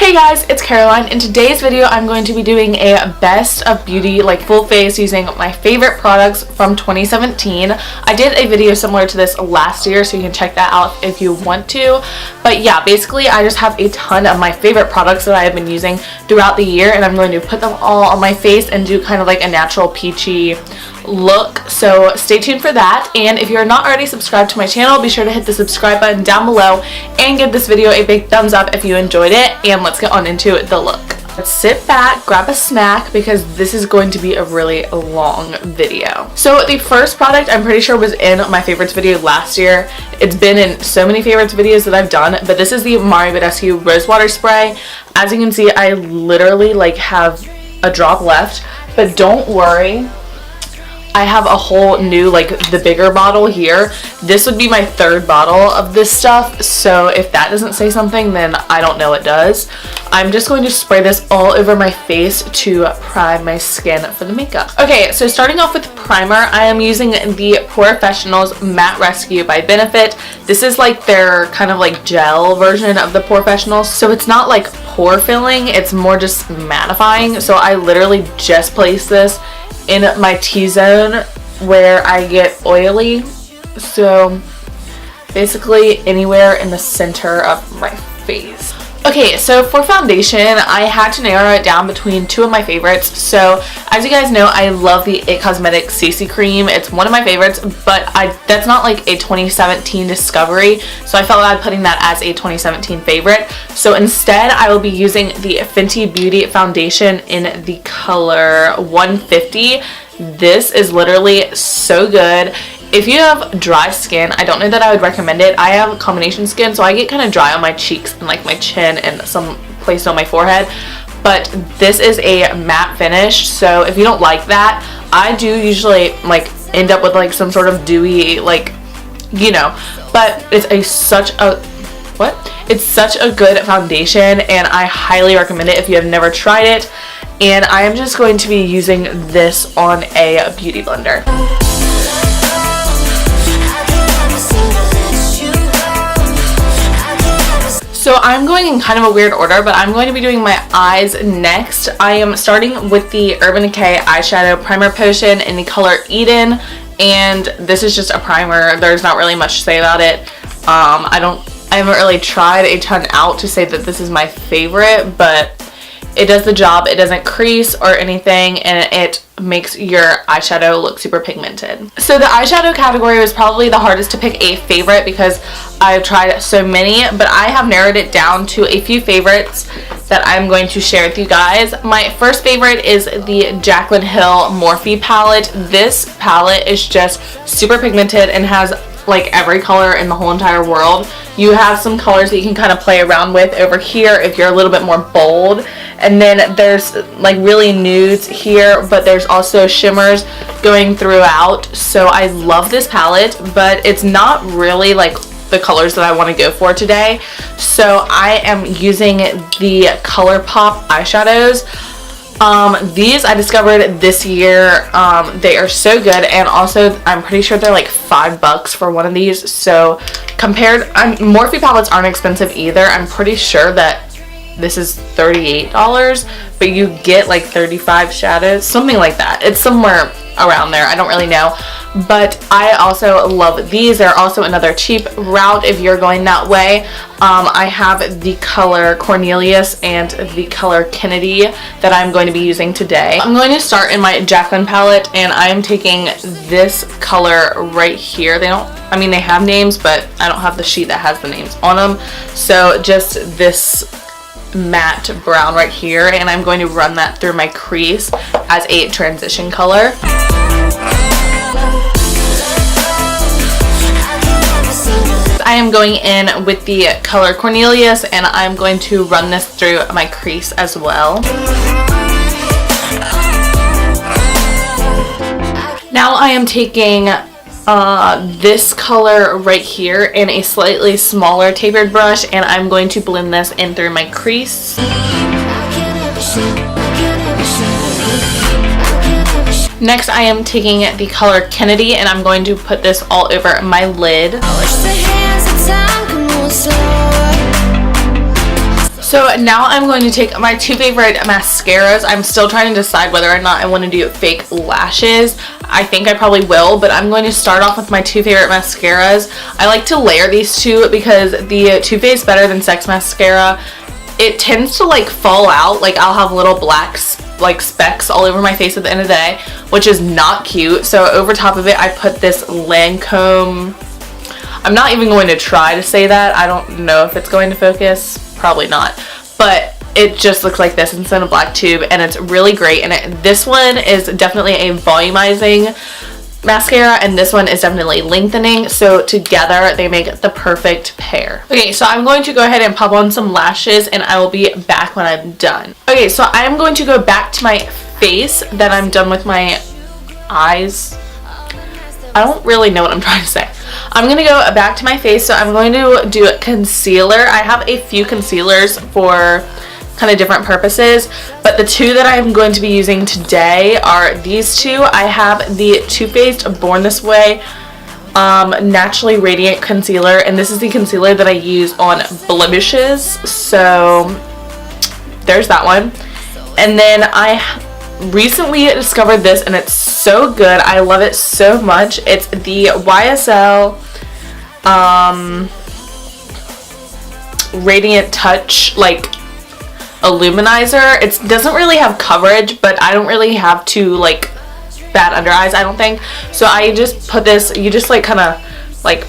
Hey guys, it's Caroline. In today's video, I'm going to be doing a best of beauty, like full face, using my favorite products from 2017. I did a video similar to this last year, so you can check that out if you want to. But yeah, basically I just have a ton of my favorite products that I have been using throughout the year, and I'm going to put them all on my face and do kind of like a natural peachy look. So stay tuned for that. And if you're not already subscribed to my channel, be sure to hit the subscribe button down below and give this video a big thumbs up if you enjoyed it. And let's get on into the look. Let's sit back, grab a snack, because this is going to be a really long video. So the first product I'm pretty sure was in my favorites video last year. It's been in so many favorites videos that I've done, but this is the Mario Badescu Rose Water Spray. As you can see, I literally have a drop left, but don't worry. I have a whole new, the bigger bottle here. This would be my third bottle of this stuff, so if that doesn't say something, then I don't know what does. I'm just going to spray this all over my face to prime my skin for the makeup. Okay, so starting off with primer, I am using the POREfessional's Matte Rescue by Benefit. This is like their kind of like gel version of the POREfessional, so it's not like pore filling, it's more just mattifying. So I literally just placed this in my T-zone where I get oily, so basically anywhere in the center of my face. Okay, so for foundation, I had to narrow it down between two of my favorites. So as you guys know, I love the It Cosmetics CC Cream. It's one of my favorites, but that's not like a 2017 discovery, so I felt like putting that as a 2017 favorite. So instead, I will be using the Fenty Beauty foundation in the color 150. This is literally so good. If you have dry skin, I don't know that I would recommend it. I have combination skin, so I get kind of dry on my cheeks and like my chin and some place on my forehead. But this is a matte finish, so if you don't like that, I do usually end up with some sort of dewy, but it's such a good foundation, and I highly recommend it if you have never tried it. And I am just going to be using this on a beauty blender. So I'm going in kind of a weird order, but I'm going to be doing my eyes next. I am starting with the Urban Decay Eyeshadow Primer Potion in the color Eden, and this is just a primer. There's not really much to say about it. I haven't really tried a ton out to say that this is my favorite, but it does the job. It doesn't crease or anything, and it makes your eyeshadow look super pigmented. So the eyeshadow category was probably the hardest to pick a favorite because I've tried so many, but I have narrowed it down to a few favorites that I'm going to share with you guys. My first favorite is the Jaclyn Hill Morphe palette. This palette is just super pigmented and has every color in the whole entire world. You have some colors that you can kind of play around with over here if you're a little bit more bold, and then there's really nudes here, but there's also shimmers going throughout. So I love this palette, but it's not really the colors that I want to go for today. So I am using the ColourPop eyeshadows. These I discovered this year. They are so good, and also I'm pretty sure they're $5 for one of these. So Morphe palettes aren't expensive either. I'm pretty sure that this is $38, but you get 35 shadows, something like that. It's somewhere around there. I don't really know, but I also love these. They're also another cheap route if you're going that way. I have the color Cornelius and the color Kennedy that I'm going to be using today. I'm going to start in my Jaclyn palette, and I'm taking this color right here. They have names, but I don't have the sheet that has the names on them. So just this matte brown right here, and I'm going to run that through my crease as a transition color. I am going in with the color Cornelius, and I'm going to run this through my crease as well. Now I am taking this color right here in a slightly smaller tapered brush, and I'm going to blend this in through my crease. Next, I am taking the color Kennedy, and I'm going to put this all over my lid. So now I'm going to take my two favorite mascaras. I'm still trying to decide whether or not I want to do fake lashes. I think I probably will, but I'm going to start off with my two favorite mascaras. I like to layer these two because the Too Faced Better Than Sex mascara, it tends to like fall out. Like I'll have little black like specks all over my face at the end of the day, which is not cute. So over top of it I put this Lancome. I'm not even going to try to say that. I don't know if it's going to focus. Probably not, but it just looks like this instead of black tube, and it's really great. And this one is definitely a volumizing mascara, and this one is definitely lengthening, so together they make the perfect pair. Okay, so I'm going to go ahead and pop on some lashes, and I will be back when I'm done. Okay, so I'm going to go back to my face, then I'm done with my eyes. I don't really know what I'm trying to say. I'm going to go back to my face, so I'm going to do concealer. I have a few concealers for kind of different purposes, but the two that I'm going to be using today are these two. I have the Too Faced Born This Way Naturally Radiant Concealer, and this is the concealer that I use on blemishes, so there's that one. And then I recently discovered this, and it's so good. I love it so much. It's the YSL Radiant Touch like illuminizer. It doesn't really have coverage, but I don't really have too like bad under eyes, I don't think. So I just put this, you just like kind of like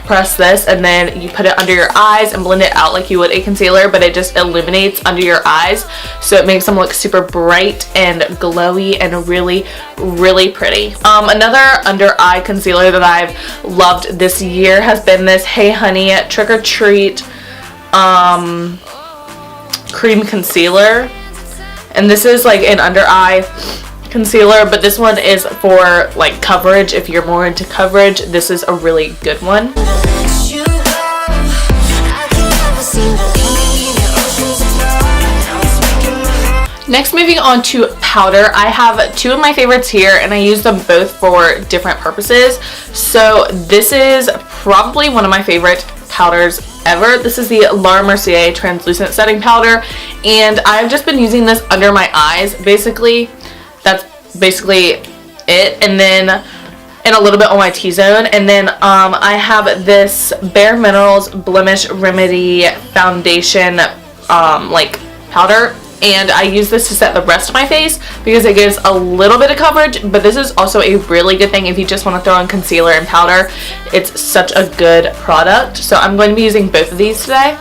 press this, and then you put it under your eyes and blend it out like you would a concealer, but it just illuminates under your eyes, so it makes them look super bright and glowy and really, really pretty. Another under eye concealer that I've loved this year has been this Hey Honey Trick or Treat cream concealer, and this is like an under eye concealer, but this one is for like coverage. If you're more into coverage, this is a really good one. Next, moving on to powder. I have two of my favorites here, and I use them both for different purposes. So this is probably one of my favorite powders ever. This is the La Mercier Translucent Setting Powder, and I've just been using this under my eyes. Basically, that's basically it, and then and a little bit on my T-zone. And then I have this Bare Minerals Blemish Remedy Foundation like powder, and I use this to set the rest of my face because it gives a little bit of coverage, but this is also a really good thing if you just want to throw on concealer and powder. It's such a good product, so I'm going to be using both of these today.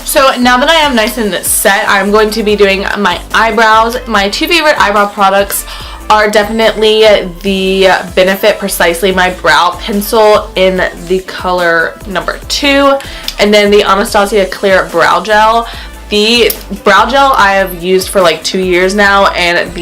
So now that I am nice and set, I'm going to be doing my eyebrows. My two favorite eyebrow products are definitely the Benefit Precisely My Brow Pencil in the color number 2, and then the Anastasia Clear Brow Gel. The brow gel I have used for like 2 years now, and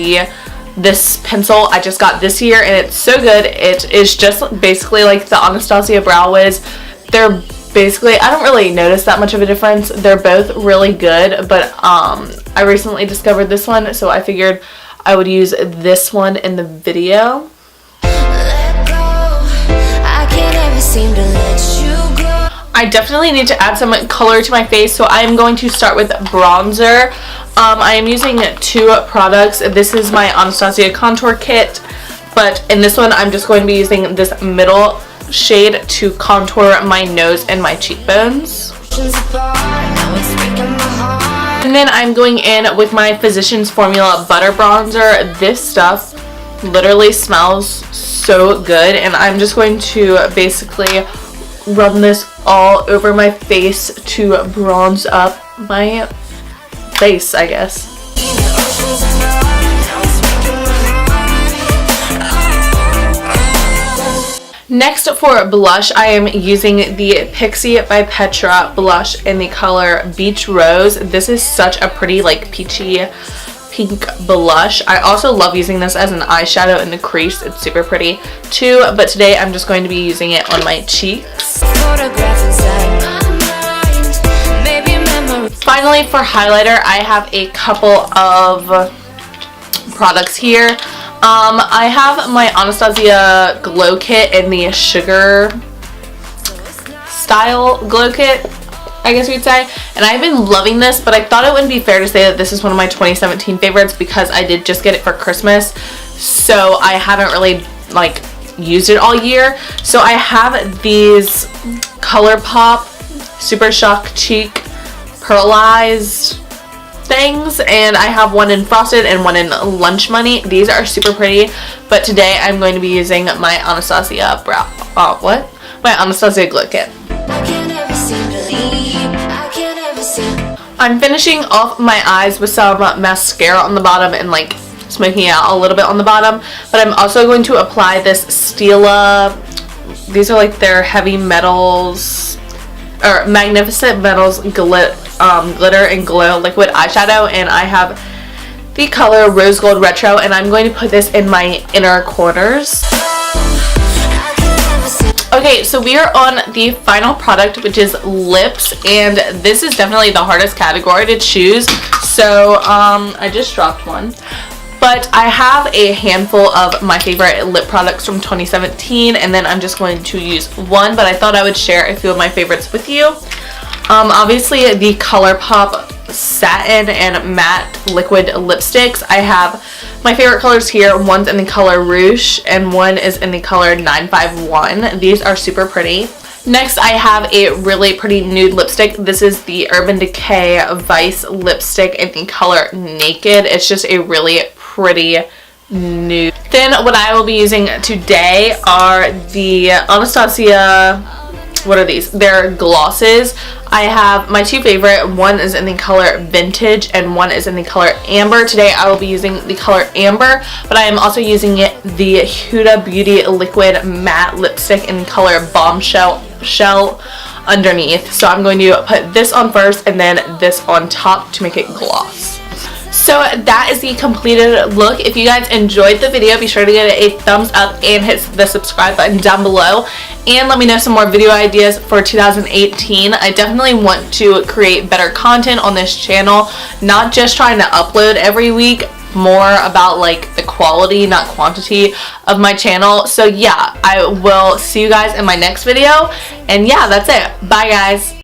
this pencil I just got this year, and it's so good. It is just basically like the Anastasia Brow Wiz. They're basically, I don't really notice that much of a difference. They're both really good, but I recently discovered this one, so I figured I would use this one in the video. I definitely need to add some color to my face, so I am going to start with bronzer. I am using two products. This is my Anastasia Contour Kit, but in this one I'm just going to be using this middle shade to contour my nose and my cheekbones. And then I'm going in with my Physicians Formula Butter Bronzer. This stuff literally smells so good, and I'm just going to basically run this all over my face to bronze up my face, I guess. Next, for blush, I am using the Pixie by Petra blush in the color Beach Rose. This is such a pretty like peachy pink blush. I also love using this as an eyeshadow in the crease. It's super pretty too, but today I'm just going to be using it on my cheeks. Finally, for highlighter, I have a couple of products here. I have my Anastasia glow kit in the sugar style glow kit, I guess you'd say, and I've been loving this, but I thought it wouldn't be fair to say that this is one of my 2017 favorites because I did just get it for Christmas, so I haven't really like used it all year. So I have these ColourPop Super Shock Cheek pearlized things, and I have one in Frosted and one in Lunch Money. These are super pretty, but today I'm going to be using my Anastasia my Anastasia glow kit. I'm finishing off my eyes with some mascara on the bottom and like smoking out a little bit on the bottom, but I'm also going to apply this Stila, these are like their heavy metals or magnificent metals glitter and glow liquid eyeshadow, and I have the color Rose Gold Retro, and I'm going to put this in my inner corners. Okay, so we are on the final product, which is lips, and this is definitely the hardest category to choose, so I just dropped one. But I have a handful of my favorite lip products from 2017, and then I'm just going to use one, but I thought I would share a few of my favorites with you. Obviously, the ColourPop Satin and Matte Liquid Lipsticks. I have my favorite colors here. One's in the color Rouge, and one is in the color 951. These are super pretty. Next, I have a really pretty nude lipstick. This is the Urban Decay Vice lipstick in the color Naked. It's just a really pretty nude. Then what I will be using today are the Anastasia, what are these? They're glosses. I have my two favorite. One is in the color Vintage and one is in the color Amber. Today I will be using the color Amber, but I am also using the Huda Beauty Liquid Matte Lipstick in the color Bombshell underneath. So I'm going to put this on first and then this on top to make it gloss. So that is the completed look. If you guys enjoyed the video, be sure to give it a thumbs up and hit the subscribe button down below. And let me know some more video ideas for 2018. I definitely want to create better content on this channel. Not just trying to upload every week, more about like the quality, not quantity of my channel. So yeah, I will see you guys in my next video. And yeah, that's it. Bye guys.